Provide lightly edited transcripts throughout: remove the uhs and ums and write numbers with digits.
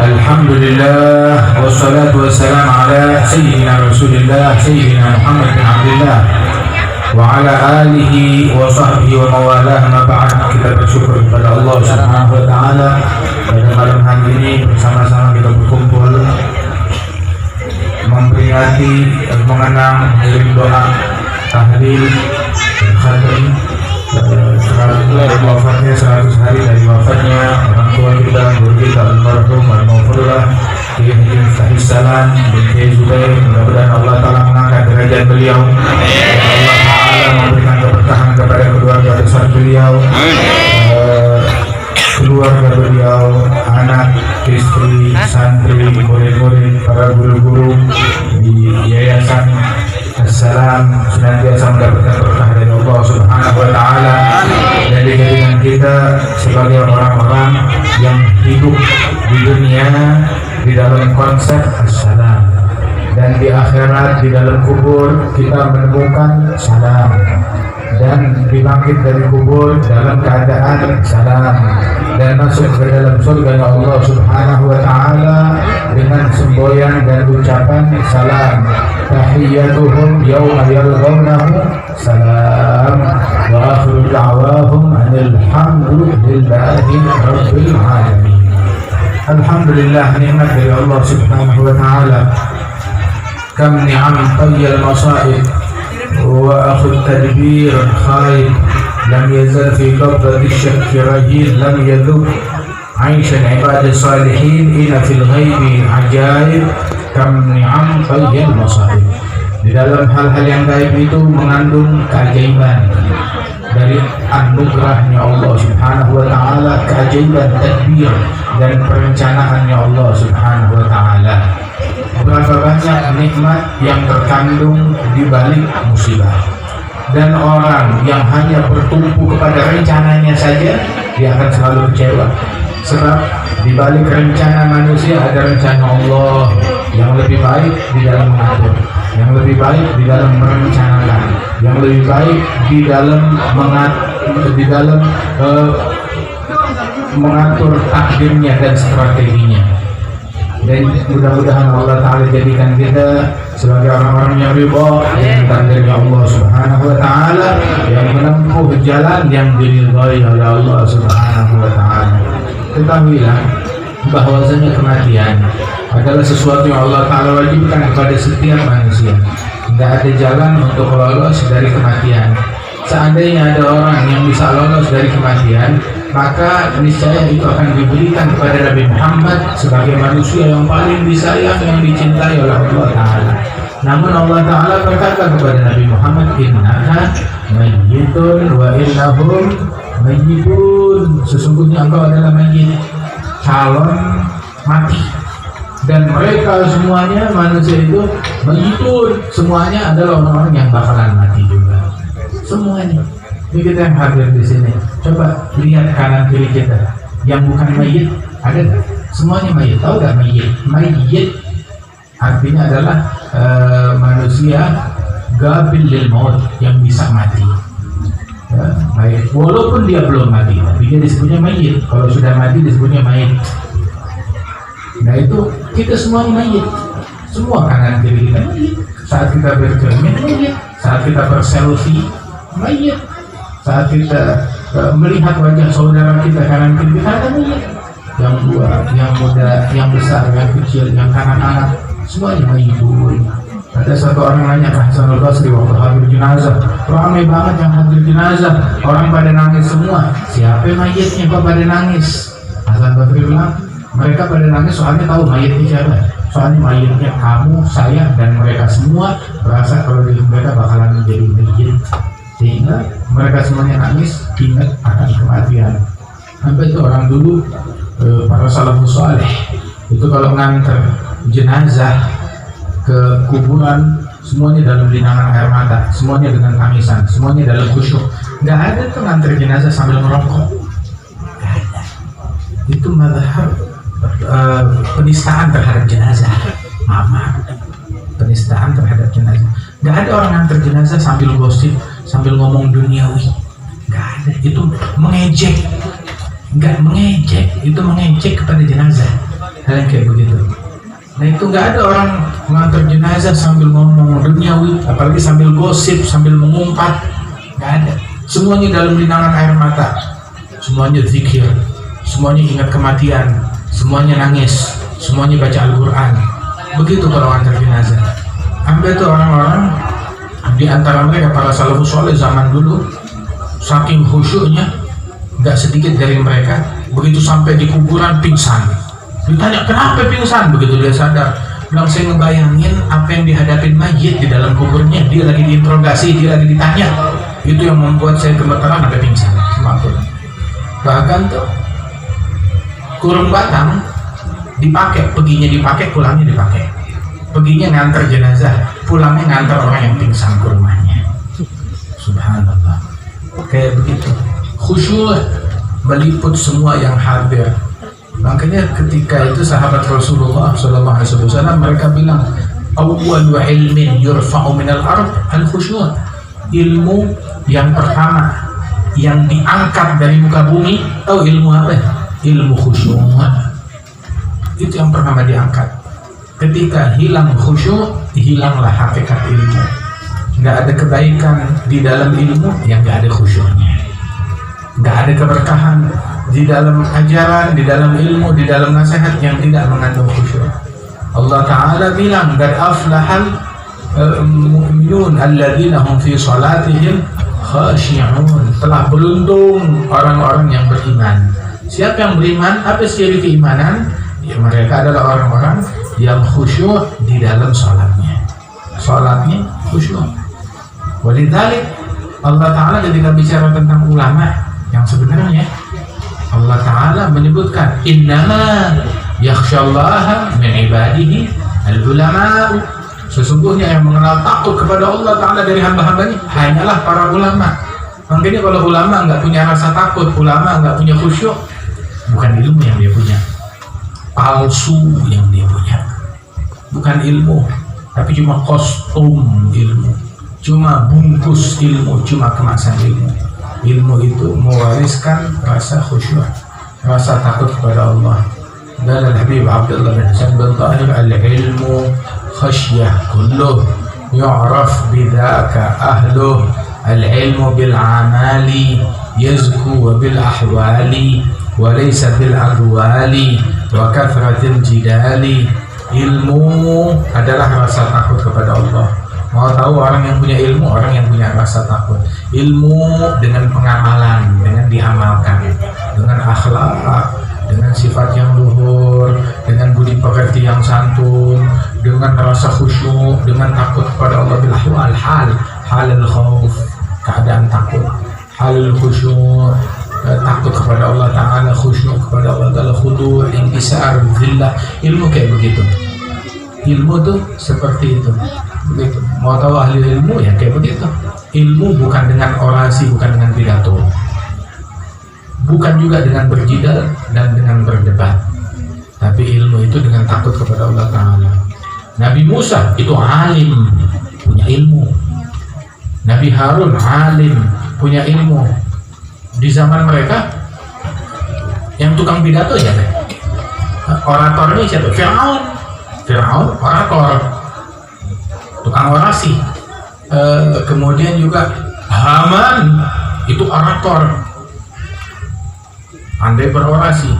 Alhamdulillah wassalatu wassalamu ala sayyidina Rasulillah sayyidina Muhammad bin Abdullah wa ala alihi wa sahbihi wa mawalah. Ma ba'd, kita bersyukur kepada Allah Subhanahu wa taala pada malam hari ini bersama-sama kita berkumpul memperingati mengenang mengirim doa tahlil dan khatim wafatnya 100 hari dari wafatnya orang tua kita, guru kita almarhum al-maghfurlah Kiai Haji Miftahis Salam bin Kiai Zubair. Mudah-mudahan Allah Ta'ala mengangkat derajat beliau, Allah Ta'ala memberikan keberkahan kepada keluarga besar beliau, keluarga beliau, anak, istri, santri, murid-murid, para guru-guru di Yayasan Assalam senantiasa mendapatkan berkah dari Allah Subhanahu wa taala, dan dijadikan kita sebagai orang-orang yang hidup di dunia di dalam konsep assalam, dan di akhirat di dalam kubur kita menemukan salam, dan dibangkit dari kubur dalam keadaan salam, dan masuk ke dalam surga Allah Subhanahu wa taala dengan semboyan dan ucapan salam. Tahiyyatuhum yawma yalqawnahu salam wa akhiru da'wahum alhamdulillahi rabbil alamin. Alhamdulillah, nikmat dari Allah Subhanahu wa taala. Kam ni'am tayyal masaib wa akhud tadbir khaib lam yazal fi qabdati syakki rajin lam yadhuk aishan ibadah salihin ina fil ghaibi ajaib. Kam ni'am tayyal masaib, di dalam hal-hal yang gaib itu mengandung keajaiban dari anugerahnya Allah Subhanahu wa taala, keajaiban tadbir dan perencanaannya Allah Subhanahu wa taala. Berapa banyak nikmat yang terkandung di balik musibah, dan orang yang hanya bertumpu kepada rencananya saja, dia akan selalu kecewa. Sebab di balik rencana manusia ada rencana Allah yang lebih baik di dalam mengatur, yang lebih baik di dalam merencanakan, yang lebih baik di dalam mengatur takdirnya dan strateginya. Dan mudah-mudahan Allah Ta'ala jadikan kita sebagai orang-orang yang ridha dengan takdirnya Allah Subhanahu wa taala, yang menempuh jalan yang diridhai oleh Allah Subhanahu wa taala. Ketahuilah bahwasanya kematian adalah sesuatu yang Allah Ta'ala wajibkan kepada setiap manusia. Tidak ada jalan untuk lolos dari kematian. Seandainya ada orang yang bisa lolos dari kematian, maka niscaya itu akan diberikan kepada Nabi Muhammad sebagai manusia yang paling disayang, yang dicintai oleh Allah Ta'ala. Namun Allah Ta'ala berkata kepada Nabi Muhammad, innaka mayyitun wa innahum mayyitun, sesungguhnya engkau adalah mayyit, calon mati, dan mereka semuanya manusia itu mayyitun, semuanya adalah orang-orang yang bakalan mati juga, semuanya. Ini kita yang hadir di sini, coba lihat kanan kiri kita, yang bukan mayyit ada nggak? Semuanya mayyit. Tahu nggak mayyit? Mayyit artinya adalah manusia gabil lil maut, yang bisa mati. Ya, baik, walaupun dia belum mati, tapi dia disebutnya mayit. Kalau sudah mati disebutnya mayit. Nah itu kita semua mayit, semua kanan kiri kita mayit. Saat kita bercermin mayit, saat kita berselfie mayit, saat kita melihat wajah saudara kita kanan kiri kita ada mayit. Yang tua, yang muda, yang besar, yang kecil, yang kanak-kanak, semuanya mayitun. Ada satu orang nanya ke Hasan al-Basri waktu hadir jenazah, ramai banget yang hadir jenazah, orang pada nangis semua. Siapa mayitnya kok pada nangis? Hasan al-Basri bilang, mereka pada nangis soalnya tahu mayitnya siapa. Soalnya mayitnya kamu, saya, dan mereka semua berasa kalau diri mereka bakalan menjadi mayit, sehingga mereka semuanya nangis ingat akan kematian. Sampai itu orang dulu, para salafus saleh itu kalau nganter jenazah ke kuburan, semuanya dalam linangan air mata, semuanya dengan tangisan, semuanya dalam khusyuk. Nggak ada tuh nganter jenazah sambil merokok. Nggak ada. Itu mazhab penistaan terhadap jenazah. Maaf, penistaan terhadap jenazah. Nggak ada orang nganter jenazah sambil gosip, sambil ngomong duniawi. Nggak ada. Itu mengejek. Nggak mengejek, itu mengejek kepada jenazah. hal yang kayak begitu. Nah itu nggak ada orang mengantar jenazah sambil ngomong duniawi, apalagi sambil gosip, sambil mengumpat, nggak ada. Semuanya dalam linangan air mata, semuanya zikir, semuanya ingat kematian, semuanya nangis, semuanya baca Al-Quran. Begitu kalau antar jenazah. Ambil tuh orang-orang di antara mereka para salafus soleh zaman dulu, saking khusyuknya, nggak sedikit dari mereka begitu sampai di kuburan pingsan. Ditanya kenapa pingsan, begitu dia sadar, bilang saya ngebayangin apa yang dihadapin mayit di dalam kuburnya, dia lagi diinterogasi, dia lagi ditanya, itu yang membuat saya gemetaran sampai pingsan. Semakin. Bahkan tuh kurung batang dipakai, peginya dipakai, pulangnya dipakai. Peginya ngantar jenazah, pulangnya ngantar orang yang pingsan ke rumahnya. Subhanallah. Kayak begitu. Khusyuk meliput semua yang hadir. Makanya ketika itu sahabat Rasulullah SAW mereka bilang, awwalu ilmin yurfa'u minal ard al-khusyuk. Ilmu yang pertama yang diangkat dari muka bumi, tahu ilmu apa? Ilmu khusyuk. Itu yang pertama diangkat. Ketika hilang khusyuk, hilanglah hakikat ilmu. Nggak ada kebaikan di dalam ilmu yang nggak ada khusyuknya. Nggak ada keberkahan di dalam ajaran, di dalam ilmu, di dalam nasihat yang tidak mengandung khusyuk. Allah Ta'ala bilang, qad aflahal mu'minun alladzina hum fi salatihim khashi'un. Telah beruntung orang-orang yang beriman. Siapa yang beriman? Apa ciri keimanan? Ya, mereka adalah orang-orang yang khusyuk di dalam salatnya. Salatnya khusyuk. Walidzalik Allah Ta'ala ketika bicara tentang ulama yang sebenarnya, Allah Ta'ala menyebutkan innama yakhshallaha min ibadihi al-ulama. Sesungguhnya yang mengenal takut kepada Allah Ta'ala dari hamba-hambanya hanyalah para ulama. Makanya kalau ulama nggak punya rasa takut, ulama nggak punya khusyuk, bukan ilmu yang dia punya, palsu yang dia punya. Bukan ilmu, tapi cuma kostum ilmu, cuma bungkus ilmu, cuma kemasan ilmu. Ilmu itu mewariskan rasa khusyuk, rasa takut kepada Allah. Dan Al-Habib Abdullah bin Hasan bin Tahir, al-ilmu khasyah kulluh yu'raf bidhaka ahluh. Al-ilmu bil-amali yazku wa bil-ahwali wa laysa bil-adwali wa kathratil jidali. Ilmu adalah rasa takut kepada Allah. Mau tahu orang yang punya ilmu, orang yang punya rasa takut. Ilmu dengan pengamalan, dengan diamalkan, dengan akhlak, dengan sifat yang luhur, dengan budi pekerti yang santun, dengan rasa khusyuk, dengan takut kepada Allah bil ahwal, halal khauf, keadaan takut, halal khusyuk, takut kepada Allah Ta'ala, khusyuk kepada Allah Ta'ala, khudu', inkisar, zillah. Ilmu kayak begitu. Ilmu tuh seperti itu. Begitu. Mau tahu ahli ilmu ya kayak begitu. Ilmu bukan dengan orasi, bukan dengan pidato, bukan juga dengan berjidal dan dengan berdebat, tapi ilmu itu dengan takut kepada Allah Ta'ala. Nabi Musa itu alim, punya ilmu. Nabi Harun alim, punya ilmu. Di zaman mereka yang tukang pidato siapa? Orator ini siapa? Fir'aun orator, tukang orasi. Kemudian juga Haman itu orator, pandai berorasi.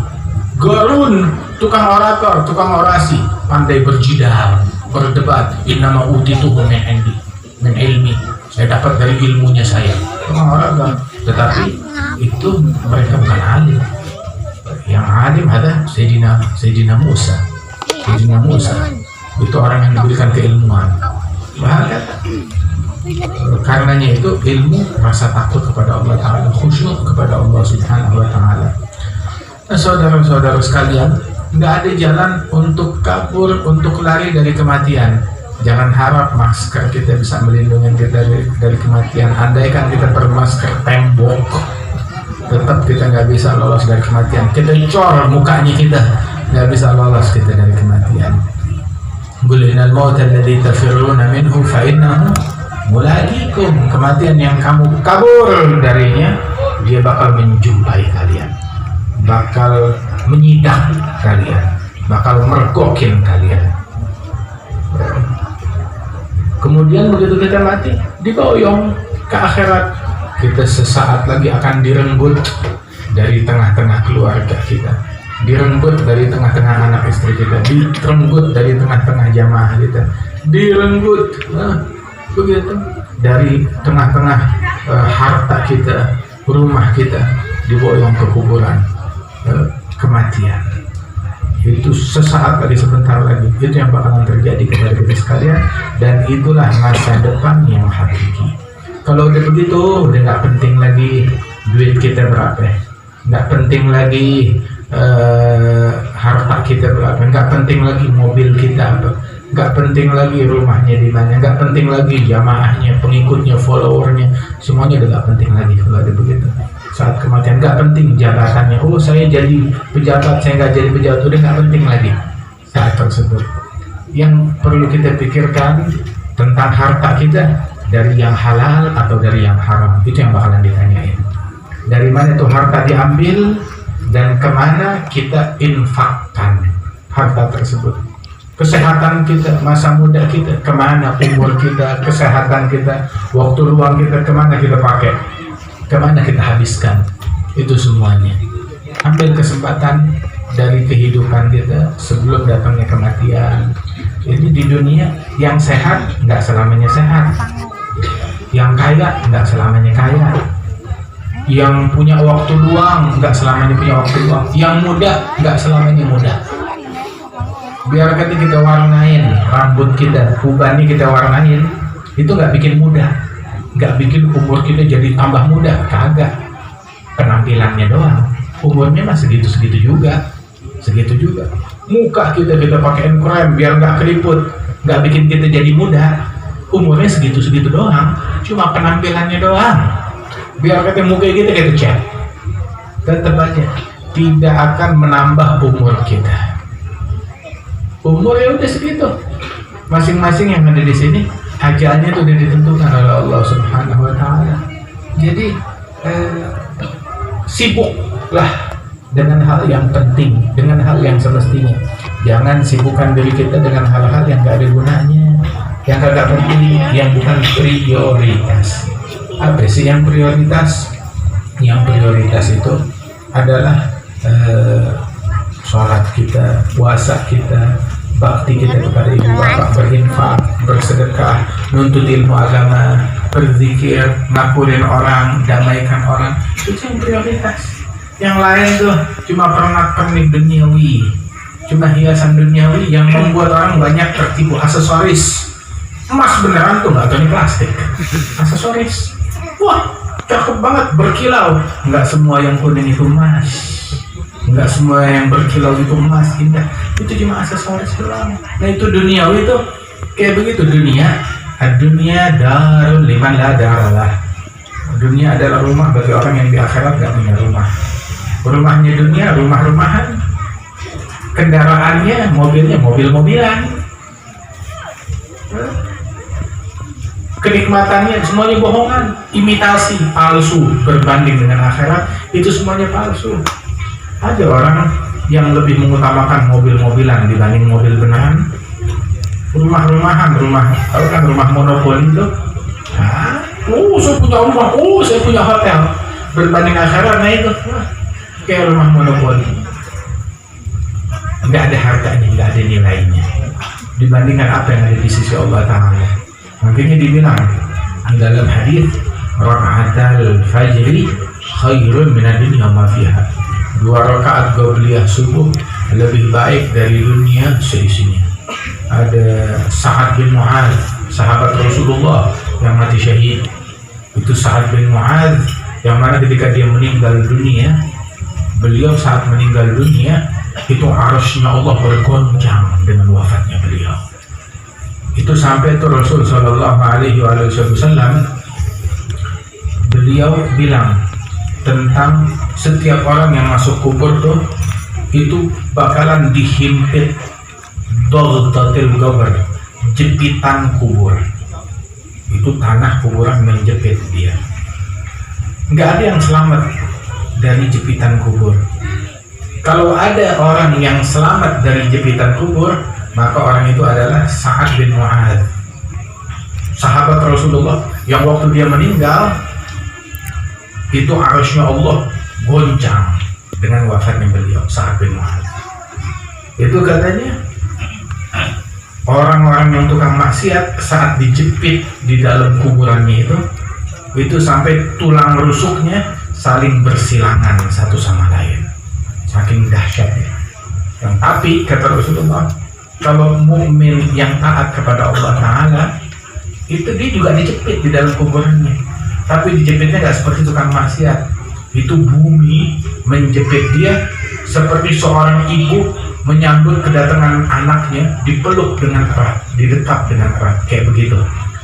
Qarun tukang orator, tukang orasi, pandai berjidal, berdebat. Innama utituhu min ilmi, saya dapat dari ilmunya saya. Tukang orator, tetapi itu mereka bukan alim. Yang alim ada Sayyidina Musa. Sayyidina Musa itu orang yang diberikan keilmuan. Bahkan karenanya itu ilmu, rasa takut kepada Allah Ta'ala, khusyuk kepada Allah Subhanahu wa Ta'ala. Nah, saudara-saudara sekalian, nggak ada jalan untuk kabur, untuk lari dari kematian. Jangan harap masker kita bisa melindungi kita dari kematian. Andaikan kita bermasker tembok, tetap kita nggak bisa lolos dari kematian. Kita cor mukanya kita, nggak bisa lolos kita dari kematian. Qul innal mauta alladzi tafirruna minhu fa innahu mulaqikum. Kematian yang kamu kabur darinya, dia bakal menjumpai kalian, bakal menyidak kalian. bakal mergokin kalian. Kemudian begitu kita mati, diboyong ke akhirat. Kita sesaat lagi akan direnggut dari tengah-tengah keluarga kita, direnggut dari tengah-tengah anak istri kita, direnggut dari tengah-tengah jamaah kita, direnggut begitu dari tengah-tengah harta kita, rumah kita, diboyong ke kuburan, kematian. Itu sesaat lagi, sebentar lagi. Itu yang bakalan terjadi kepada kita sekalian, dan itulah masa depan yang hakiki. Kalau udah begitu, udah nggak penting lagi duit kita berapa, nggak penting lagi harta kita berapa, nggak penting lagi mobil kita apa, nggak penting lagi rumahnya di mana, nggak penting lagi jamaahnya, pengikutnya, followernya, semuanya udah nggak penting lagi kalau ada begitu. Saat kematian nggak penting jabatannya, oh saya jadi pejabat, saya nggak jadi pejabat, udah nggak penting lagi saat tersebut. Yang perlu kita pikirkan tentang harta kita, dari yang halal atau dari yang haram, itu yang bakalan ditanyain. Dari mana itu harta diambil dan kemana kita infakkan harta tersebut. Kesehatan kita, masa muda kita, kemana umur kita, kesehatan kita, waktu luang kita, kemana kita pakai, kemana kita habiskan. Itu semuanya. Ambil kesempatan dari kehidupan kita sebelum datangnya kematian. Jadi di dunia yang sehat nggak selamanya sehat, yang kaya nggak selamanya kaya, yang punya waktu luang nggak selamanya punya waktu luang, yang muda nggak selamanya muda. Biar kita warnain rambut kita, ubani kita warnain, itu nggak bikin muda, nggak bikin umur kita jadi tambah muda, kagak. Penampilannya doang, umurnya masih segitu-segitu juga, segitu juga. Muka kita pakein krem biar nggak keriput, nggak bikin kita jadi muda. Umurnya segitu-segitu doang, cuma penampilannya doang. Biar kata muka kita cat, tetap aja tidak akan menambah umur kita. Umurnya udah segitu. Masing-masing yang ada di sini ajalnya itu udah ditentukan oleh Allah Subhanahu Wa Taala. Jadi sibuklah dengan hal yang penting, dengan hal yang semestinya. Jangan sibukkan diri kita dengan hal-hal yang gak ada gunanya, yang kagak penting, yang bukan prioritas. Apa sih yang prioritas? Yang prioritas itu adalah sholat kita, puasa kita, bakti kita kepada ibu bapak, berinfak, bersedekah, nuntut ilmu agama, berzikir, ngakurin orang, damaikan orang. Itu yang prioritas. Yang lain tuh cuma pernak-pernik duniawi, cuma hiasan duniawi yang membuat orang banyak tertipu. Aksesoris emas beneran tuh, nggak tahu ini plastik. Aksesoris, wah cakep banget, berkilau. Nggak semua yang kuning itu emas, nggak semua yang berkilau itu emas, indah. Itu cuma aksesoris doang. Nah itu duniawi tuh kayak begitu. Dunia darul liman la daralah. Dunia adalah rumah bagi orang yang di akhirat nggak punya rumah. Rumahnya dunia, rumah-rumahan. Kendaraannya, mobilnya, mobil-mobilan. Kenikmatannya semuanya bohongan, imitasi, palsu. Berbanding dengan akhirat, itu semuanya palsu. Ada orang yang lebih mengutamakan mobil-mobilan dibanding mobil beneran. Rumah-rumahan, rumah monopoli itu. Saya punya rumah, saya punya hotel. Berbanding akhirat, nah itu kayak rumah monopoli. Nggak ada harganya, nggak ada nilainya dibandingkan apa yang ada di sisi Allah Ta'ala. Makanya dibilang di dalam hadis, raka'atul fajri khairun minad dunya ma fiha. 2 rakaat qabliyah subuh lebih baik dari dunia seisinya. Ada Sa'ad bin Mu'adz, sahabat Rasulullah yang mati syahid. Itu Sa'ad bin Mu'adz yang mana ketika dia meninggal dunia, beliau saat meninggal dunia itu arasy-Nya Allah bergoncang dengan wafatnya beliau. Itu sampai itu Rasul Shallallahu Alaihi Wasallam beliau bilang tentang setiap orang yang masuk kubur tuh itu bakalan dihimpit doltatil qabr, jepitan kubur. Itu tanah kuburan menjepit dia. Nggak ada yang selamat dari jepitan kubur. Kalau ada orang yang selamat dari jepitan kubur, maka orang itu adalah Sa'ad bin Mu'adz, sahabat Rasulullah yang waktu dia meninggal itu arasy Allah goncang dengan wafatnya beliau, Sa'ad bin Mu'adz. Itu katanya orang-orang yang tukang maksiat saat dijepit di dalam kuburannya itu sampai tulang rusuknya saling bersilangan satu sama lain, saking dahsyatnya. Tapi kata Rasulullah, kalau mukmin yang taat kepada Allah Ta'ala itu dia juga dijepit di dalam kuburannya, tapi dijepitnya gak seperti tukang maksiat. Itu bumi menjepit dia seperti seorang ibu menyambut kedatangan anaknya, dipeluk dengan erat, didekap dengan erat, kayak begitu.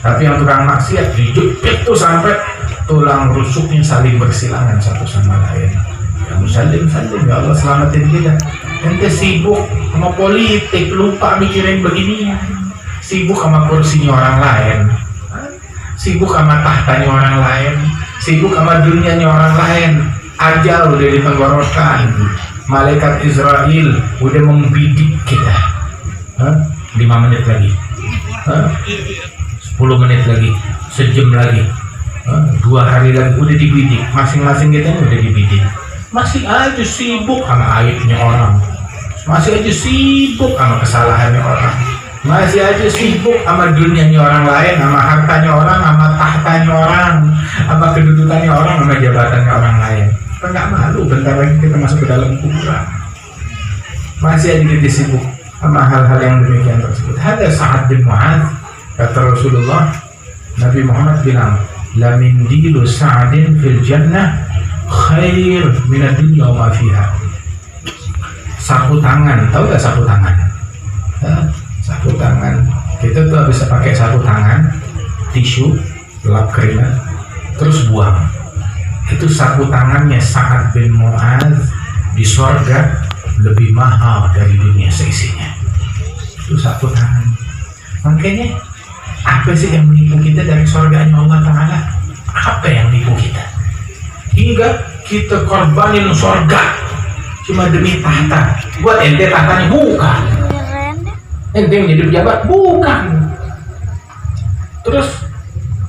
Tapi yang tukang maksiat dijepit tuh sampai tulang rusuknya saling bersilangan satu sama lain. Ya salim, ya Allah selamatin kita. Ente sibuk sama politik, lupa mikirin begini, sibuk sama kursinya orang lain, sibuk sama tahtanya orang lain, sibuk sama dunianya orang lain. Ajal udah ditenggorokan, malaikat Israel udah membidik kita. 5 menit lagi, 10 menit lagi, sejam lagi, 2 hari lagi udah dibidik. Masing-masing kita udah dibidik. Masih aja sibuk sama aibnya orang, masih aja sibuk sama kesalahannya orang, masih aja sibuk sama dunianya orang lain, sama hartanya orang, sama tahtanya orang, sama kedudukannya orang, sama jabatannya orang lain. Kita nggak malu bentar lagi kita masuk ke dalam kuburan, masih aja kita sibuk sama hal-hal yang demikian tersebut. Ada Sa'ad bin Mu'adz, kata Rasulullah, Nabi Muhammad bilang, la min dilu Sa'adin fil jannah khair minad dunya wa ma fiha. Sapu tangan, tahu gak sapu tangan? Sapu tangan, kita tuh bisa pakai sapu tangan, tisu, lap keringat, terus buang. Itu sapu tangannya Sa'ad bin Mu'adz di sorga lebih mahal dari dunia seisinya. Itu sapu tangan. Makanya apa sih yang menipu kita dari sorganya Allah Ta'ala? Apa yang menipu kita? Hingga kita korbanin sorga cuma demi tahta. Buat ente tahtanya bukan, ente yang jadi pejabat bukan. Terus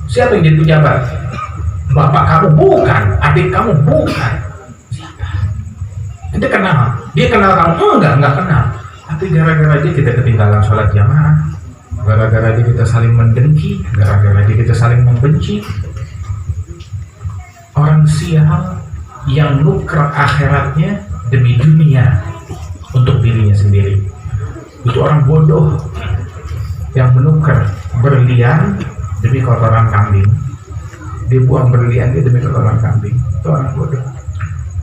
siapa yang jadi pejabat? Bapak kamu bukan, adik kamu bukan. Siapa? Ente kenal? Dia kenal kamu? Enggak kenal. Tapi gara-gara dia kita ketinggalan sholat jamaah, gara-gara dia kita saling mendengki, gara-gara dia kita saling membenci. Orang sial yang nuker akhiratnya demi dunia untuk dirinya sendiri. Itu orang bodoh yang menukar berlian demi kotoran kambing. Dia buang berlian dia demi kotoran kambing. Itu orang bodoh.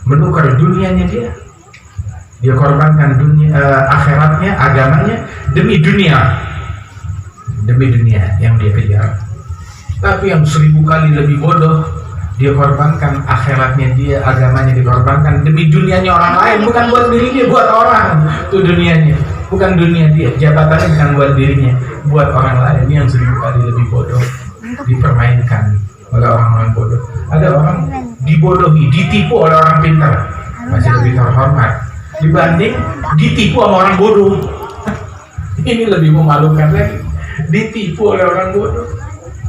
Menukar dunianya dia korbankan dunia, akhiratnya, agamanya demi dunia yang dia kejar. Tapi yang 1000 kali lebih bodoh, dia korbankan akhiratnya dia, agamanya dikorbankan demi dunianya orang lain, bukan buat dirinya, buat orang. Itu dunianya, bukan dunia dia. Jabatannya bukan buat dirinya, buat orang lain. Yang 1000 kali lebih bodoh, dipermainkan oleh orang-orang bodoh. Ada orang dibodohi, ditipu oleh orang pintar, masih lebih terhormat dibanding ditipu sama orang bodoh. Ini lebih memalukan lagi, ditipu oleh orang bodoh.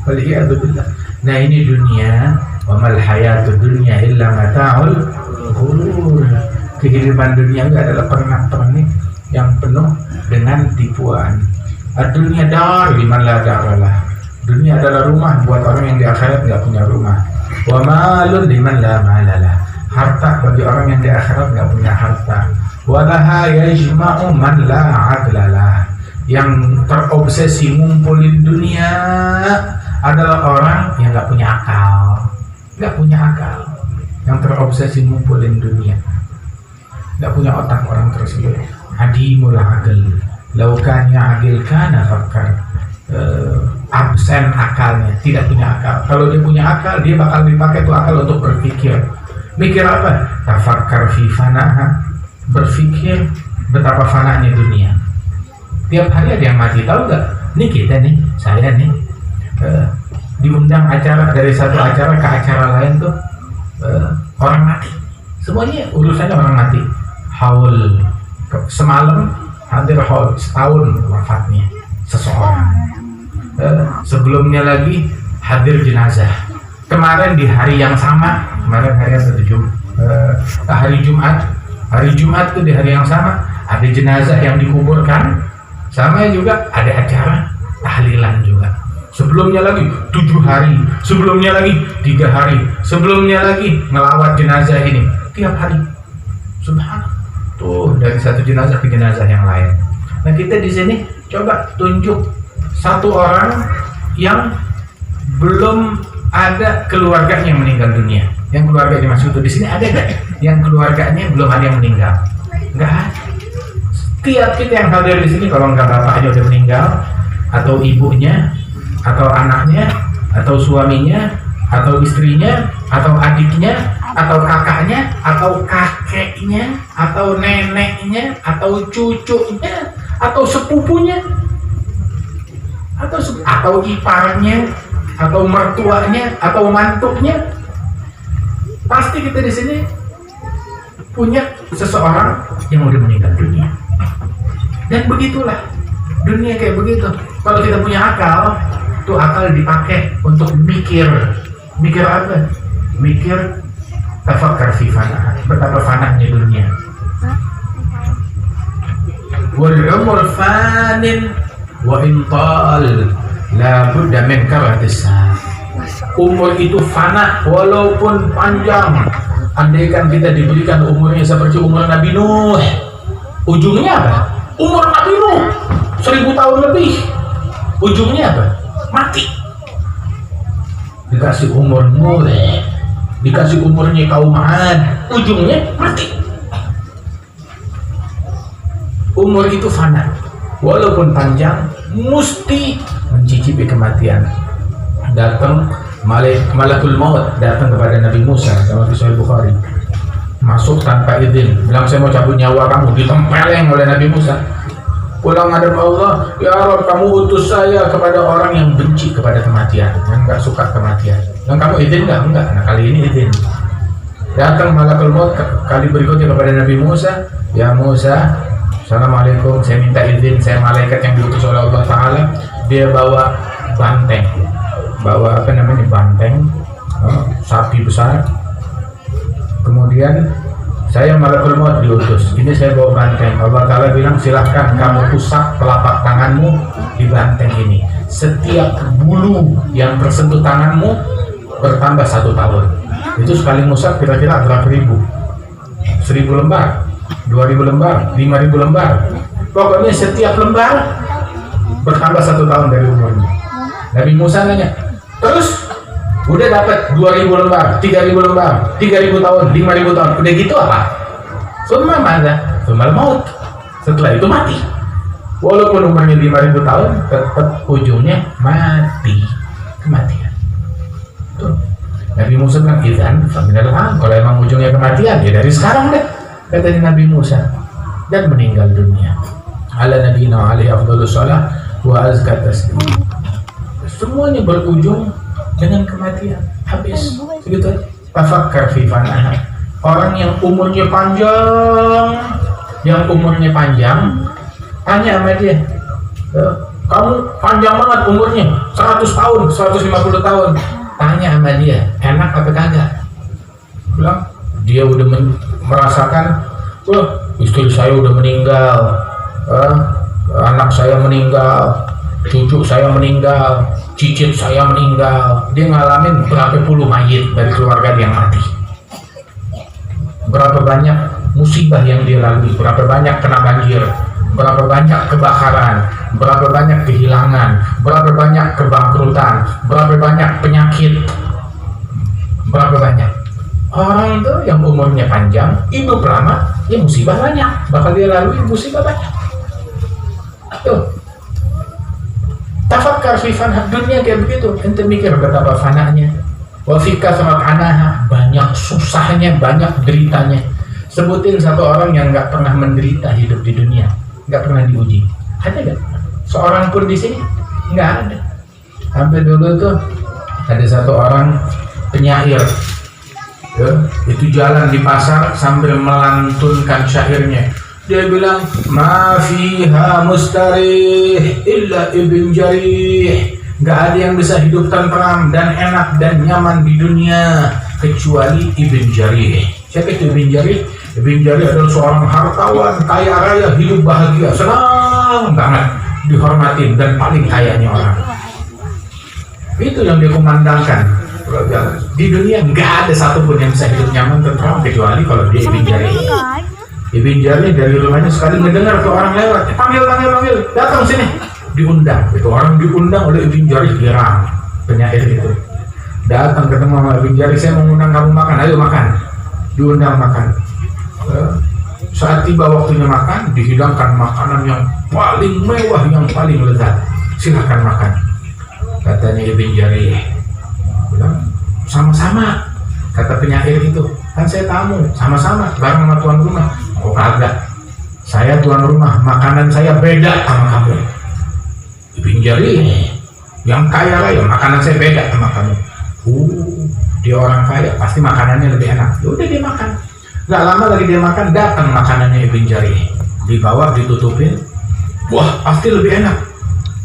Waliyadzubillah. Nah ini dunia, wa mal hayatud dunya illa mata'ul ghurur. Kehidupan dunia itu adalah pernak-pernik yang penuh dengan tipuan. Ad-dunya dar liman la daralah. Dunia adalah rumah buat orang yang di akhirat nggak punya rumah. Wa malun liman la malalah. Harta bagi orang yang di akhirat nggak punya harta. Walaha yajma'u man la adlalah. Yang terobsesi ngumpulin dunia adalah orang yang nggak punya akal. Nggak punya akal. Yang terobsesi ngumpulin dunia, nggak punya otak orang tersebut. Adimul aql. Laukanya agil kana fakar. Absen akalnya, tidak punya akal. Kalau dia punya akal, dia bakal dipakai tuh akal untuk berpikir. Mikir apa? Tafakkar fi fanaha. Berpikir betapa fananya dunia. Tiap hari ada yang mati, tahu nggak? Ini kita nih, saya nih, diundang acara dari satu acara ke acara lain tuh orang mati. Semuanya urusannya orang mati. haul semalam hadir haul setahun wafatnya seseorang. Sebelumnya lagi hadir jenazah. Kemarin di hari yang sama, kemarin hari Jumat tuh di hari yang sama ada jenazah yang dikuburkan, sama juga ada acara tahlilan juga. Sebelumnya lagi 7 hari, sebelumnya lagi 3 hari, sebelumnya lagi ngelawat jenazah ini tiap hari. Subhanallah. Tuh dari satu jenazah ke jenazah yang lain. Nah kita di sini coba tunjuk satu orang yang belum ada keluarganya yang meninggal dunia. Yang keluarganya masuk itu di sini ada nggak? Yang keluarganya belum ada yang meninggal? Nggak ada. Setiap kita yang hadir di sini kalau nggak bapaknya udah meninggal, atau ibunya, atau anaknya, atau suaminya, atau istrinya, atau adiknya, atau kakaknya, atau kakeknya, atau neneknya, atau cucunya, atau sepupunya, atau iparnya, atau mertuanya, atau mantunya, pasti kita di sini punya seseorang yang udah meninggal dunia. Dan begitulah dunia kayak begitu. Kalau kita punya akal, tuh akal dipakai untuk mikir apa? Mikir tafakkar fi fana, betapa fananya dunia. Wal umur fanin wa in tal la budda min karatis. Umur itu fana walaupun panjang. Andaikan kita diberikan umurnya seperti umur Nabi Nuh, ujungnya apa? Umur Nabi Nuh 1000 tahun lebih, ujungnya apa? Mati. Dikasih umur Nuh, dikasih umurnya kaum Ad, ujungnya mati. Umur itu fana, walaupun panjang, mesti mencicipi kematian. Datang malakul maut, datang kepada Nabi Musa sama Sahih Bukhari, masuk tanpa izin, bilang saya mau cabut nyawa kamu, ditempeleng oleh Nabi Musa. Pulang hadap Allah, ya Rabb, kamu utus saya kepada orang yang benci kepada kematian, yang nggak suka kematian. Yang kamu izin nggak? Enggak. Nah kali ini izin. Datang malakul maut kali berikutnya kepada Nabi Musa, ya Musa, Assalamualaikum, saya minta izin, saya malaikat yang diutus oleh Allah Ta'ala. Dia bawa banteng, bawa apa namanya, banteng, sapi besar. Kemudian saya malakul maut diutus, ini saya bawa banteng. Allah Ta'ala bilang, silahkan kamu usap telapak tanganmu di banteng ini. Setiap bulu yang tersentuh tanganmu bertambah 1 tahun. Itu sekali ngusap kira-kira berapa ribu? 1000 lembar, 2000 lembar, 5000 lembar. Pokoknya setiap lembar bertambah 1 tahun dari umurnya. Nabi Musa nanya, terus udah dapat 2000 lembar, 3000 lembar, 3000 tahun, 5000 tahun, udah gitu apa? Summa mana? Summa maut. Setelah itu mati. Walaupun umurnya 5000 tahun, tetap ujungnya mati, kematian. Tuh. Nabi Musa bilang, "Idzan faminal an." Kalau emang ujungnya kematian, ya dari sekarang deh, katanya Nabi Musa. Dan meninggal dunia. Ala nabiyina alaihi afdhalus shalah wa azka taslim. Semuanya berujung dengan kematian, habis segitu aja. Tafakkar fi fanaha. Orang yang umurnya panjang, tanya sama dia, kamu panjang banget umurnya, 100 tahun, 150 tahun. Tanya sama dia, enak apa kagak? Bilang, dia udah merasakan, istri saya udah meninggal, anak saya meninggal, cucu saya meninggal, cicit saya meninggal. Dia ngalamin berapa puluh mayit dari keluarga yang mati, berapa banyak musibah yang dia lalui, berapa banyak kena banjir, berapa banyak kebakaran, berapa banyak kehilangan, berapa banyak kebangkrutan, berapa banyak penyakit, berapa banyak. Orang itu yang umurnya panjang, hidup lama, ya musibah banyak, bakal dia lalui musibah banyak. Tuh, tafakkar fi fanah, dunia kayak begitu. Ente mikir betapa fananya. Wa fi kasrat anaha, banyak susahnya, banyak deritanya. Sebutin satu orang yang nggak pernah menderita hidup di dunia, nggak pernah diuji. Ada nggak? Seorang pun di sini nggak ada. Sampai dulu tuh ada satu orang penyair ya, itu jalan di pasar sambil melantunkan syairnya. Dia bilang, ma fiha mustarih illa ibn jarih. Gak ada yang bisa hidup tentram dan enak dan nyaman di dunia kecuali Ibn Jarih. Siapa itu Ibn Jarih? Ibn Jarih adalah seorang hartawan, kaya raya, hidup bahagia, senang banget, dihormatin dan paling kayanya orang. Itu yang dia kumandangkan. Di dunia nggak ada satupun yang bisa hidup nyaman tentram kecuali kalau dia Ibn Jarih. Ibn Jarih dari rumahnya sekali mendengar tuh orang lewat, panggil, datang sini. Diundang, itu orang diundang oleh Ibn Jarih, girang penyair itu. Datang ketemu sama Ibn Jarih, saya mau undang kamu makan, ayo makan. Diundang makan. Saat tiba waktunya makan, dihidangkan makanan yang paling mewah, yang paling lezat. Silahkan makan. Katanya Ibn Jarih, bilang, sama-sama. Kata penyair itu, kan saya tamu, sama-sama, bareng sama tuan rumah. Oh kagak, saya tuan rumah, makanan saya beda sama kamu. Ibn Jarih yang kaya raya, makanan saya beda sama kamu. Dia orang kaya, pasti makanannya lebih enak. Ya udah dia makan. Gak lama lagi dia makan, datang makanannya Ibn Jarih. Dibawa, ditutupin. Wah, pasti lebih enak.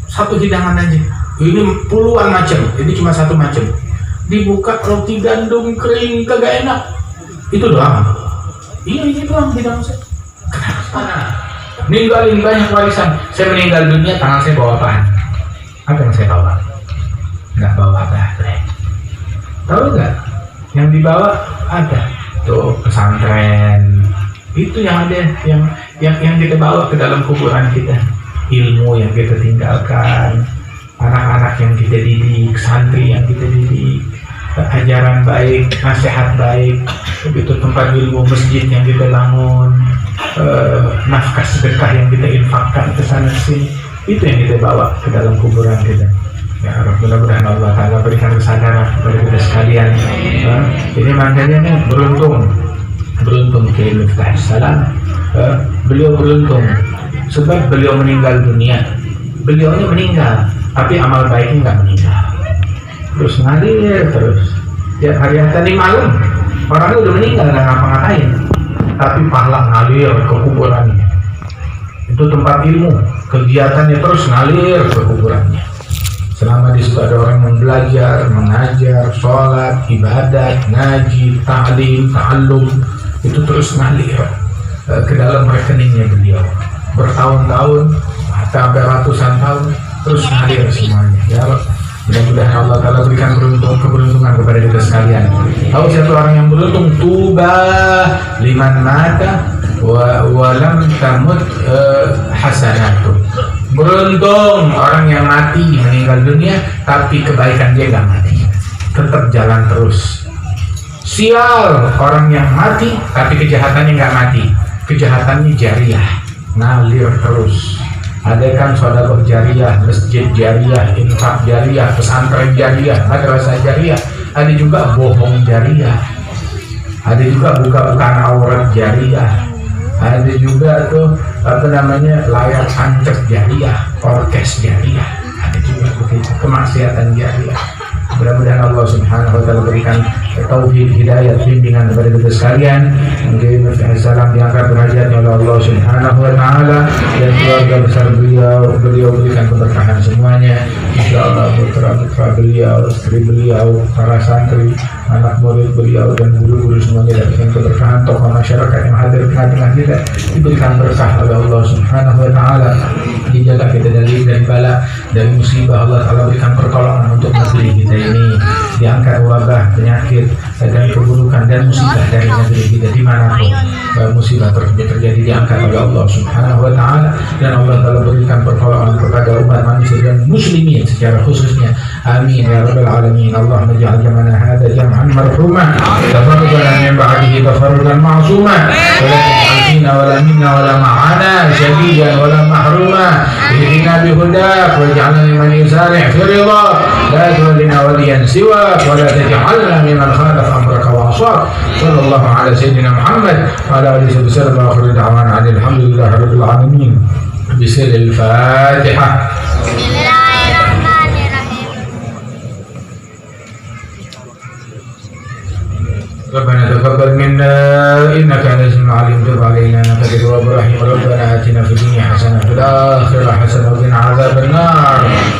Satu hidangan aja. Ini puluhan macam, ini cuma satu macam. Dibuka roti gandum kering, kagak enak. Itu doang. Iya, ini doang hidangan saya. Kenapa? Ninggalin banyak warisan. Saya meninggal dunia, tangan saya bawa apaan? Apa yang saya bawa? Nggak bawa baterai. Tahu nggak? Yang dibawa ada tuh pesantren. Itu yang ada, yang kita bawa ke dalam kuburan kita. Ilmu yang kita tinggalkan, anak-anak yang kita didik, santri yang kita didik, ajaran baik, nasihat baik, begitu tempat ilmu, masjid yang kita bangun, nafkah sedekah yang kita infakkan ke sana sini, itu yang kita bawa ke dalam kuburan kita. Ya mudah-mudahan Allah Ta'ala berikan kesadaran kepada kita sekalian. Ini makanya beruntung ke Miftah Salam. Beliau beruntung sebab beliau meninggal dunia. Beliaunya meninggal, tapi amal baiknya nggak meninggal. Terus ngalir terus. Ya hari tadi malam orangnya udah meninggal, nggak ngapa-ngapain, tapi pahala ngalir ke kuburannya. Itu tempat ilmu, kegiatannya terus ngalir ke kuburannya. Selama di situ ada orang yang belajar, mengajar, sholat, ibadat, ngaji, ta'lim, ta'allum, itu terus ngalir ke dalam rekeningnya beliau. Bertahun-tahun, sampai ratusan tahun, terus ngalir semuanya. Ya, mudah-mudahan Allah Ta'ala berikan keberuntungan kepada kita sekalian. Tahu satu orang yang beruntung, tuba liman mata wa lam tamut hasanatu. Beruntung orang yang mati, meninggal dunia, tapi kebaikan dia nggak mati, tetap jalan terus. Sial orang yang mati, tapi kejahatannya nggak mati, kejahatannya jariah, ngalir terus. Ada kan sedekah jariah, masjid jariah, infak jariah, pesantren jariah, madrasah jariah. Ada juga bohong jariah. Ada juga buka-bukaan aurat jariah. Ada juga tuh layar tancap jariah, orkes jariah. Ada juga begitu, kemaksiatan jariah. Mudah-mudahan Allah Subhanahu wa Ta'ala berikan tauhid, hidayah, bimbingan kepada kita sekalian. Mungkin Miftah Salam diangkat derajatnya oleh Allah Subhanahu wa Ta'ala, dan keluarga besar beliau berikan keberkahan semuanya. Insyaallah putra-putra beliau, istri beliau, para santri, anak murid beliau dan guru-guru semuanya diberikan keberkahan. Tokoh masyarakat yang hadir di tengah kita diberikan berkah oleh Allah Subhanahu wa Ta'ala. Dijaga kita dari bala, dari musibah. Allah Ta'ala berikan pertolongan untuk negeri kita ini, diangkat wabah, penyakit dan keburukan dan musibah dari negeri kita dimanapun musibah tersebut terjadi, diangkat oleh Allah Subhanahu wa Ta'ala, dan Allah Ta'ala berikan pertolongan kepada umat manusia dan muslimin secara khususnya. Amin ya rabbal alamin. Allahumma ja'al jam'ana hadza jam'an marhuma, tafarruqan min ba'dihi tafarruqan ma'suma, wa la taj'al fina wa la minna wa la ma'ana shadidan wa la mahruma. Ihdina bihudak waj'alna liman yusari' fi ridha, la tuwallina waliyan siwak wa la taj'alna mimman khalafa amraka wa 'asak. Sallallahu ala sayyidina Muhammad wa ala alihi wasallam wa akhiru da'wana alhamdulillahi rabbil alamin. Bismillahil Fatihah. Bismillahirrahmanirrahim. ربنا تقبل منا إنك أنت السميع العليم تب علينا إنك أنت التواب الرحيم ربنا آتنا في الدنيا حسنة في الآخرة حسنة وقنا عذاب النار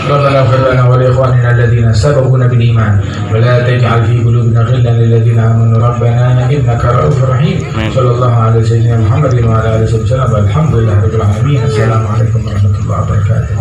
ربنا اغفر لنا ولإخواننا الذين سبقونا بالإيمان ولا تجعل في قلوبنا غلا للذين آمنوا ربنا إنك رؤوف رحيم صلى الله على سيدنا محمد وعلى آله وصحبه وسلم والحمد لله رب العالمين السلام عليكم ورحمة الله وبركاته.